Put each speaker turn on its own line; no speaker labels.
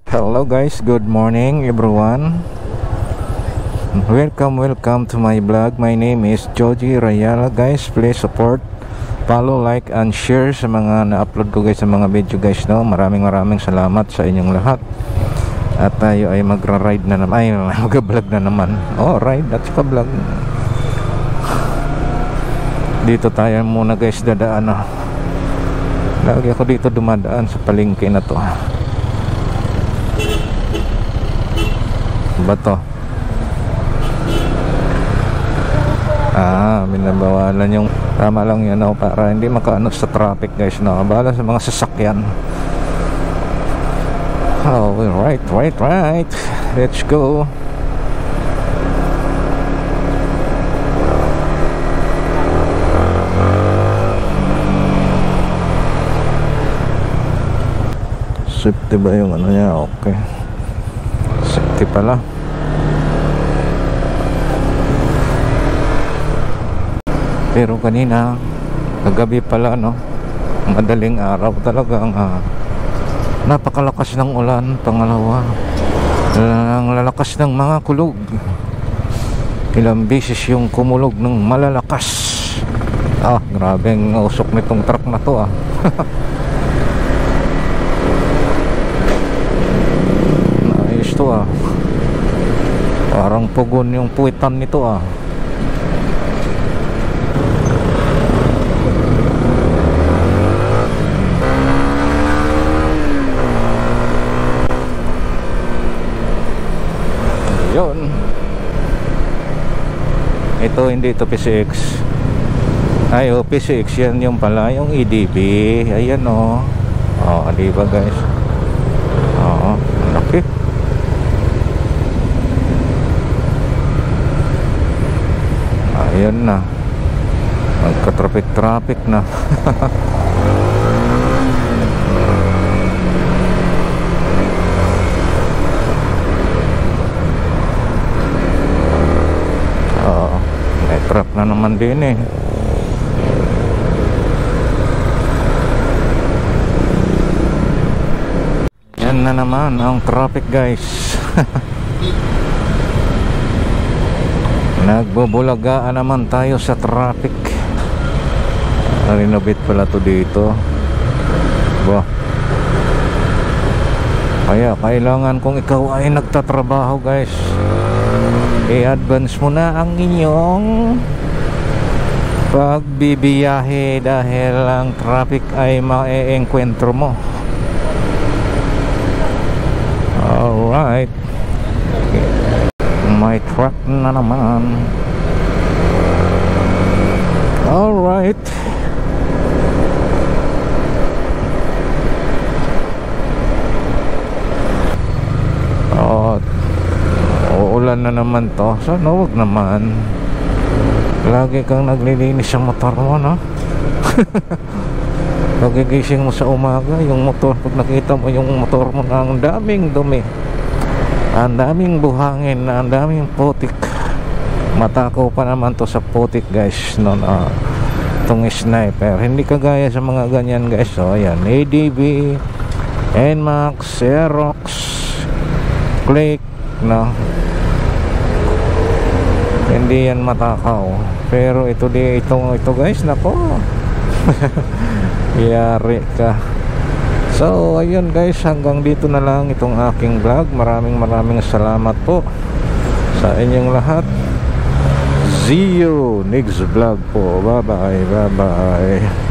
Hello guys, good morning everyone. Welcome to my vlog. My name is Joji Rayala guys. Please support, follow, like and share sa mga na-upload ko guys, sa mga video guys, no. Maraming salamat sa inyong lahat. At tayo ay magra-ride na naman, ay mag-vlog na naman. Oh, ride at saka vlog. Dito tayo muna guys dadaan, no. Lagi ako dito dumadaan sa palengke na to. Bato. Binabawalan yung tama lang yan, no, para hindi makaano sa traffic guys, no. Bala sa mga sasakyan. Oh, right. Let's go. Safety ba yung ano niya? Okay. Safety pala. Pero kanina, kagabi pala, no, madaling araw talagang napakalakas ng ulan. Pangalawa, ang lalakas ng mga kulog. Ilang beses yung kumulog ng malalakas. Grabeng usok nitong truck na to, Nice to, Parang pugon yung puwitan nito, Yun. Ito hindi ito PCX. Ay, PCX yan yung pala, yung EDB. Ayan, diba guys? Okay. Ayun na. Magka-traffic na. May truck na naman din eh. Yan na naman ang traffic guys. Nagbubulagaan naman tayo sa traffic. Renovate pala to dito. Kaya kailangan kung ikaw ay nagtatrabaho guys, i-advance mo na ang inyong pagbibiyahe dahil ang traffic ay ma-e-enkwentro mo. Alright. May truck na naman. Alright. Uulan na naman to. Sana wag naman. Lagi kang naglilinis sa motor mo, no? Pagigising mo sa umaga, yung motor, pag nakita mo yung motor mo na ang daming dumi, ang daming buhangin, ang daming putik. Matakaw pa naman to sa putik guys, no? Itong sniper, hindi kagaya sa mga ganyan guys. So ayan, ADB, NMAX, Aerox, Click, no? Hindi yan matakaw. Pero ito guys, nako. Yari ka. So ayun guys, hanggang dito na lang itong aking vlog. Maraming salamat po sa inyong lahat. See you next vlog po. Bye bye.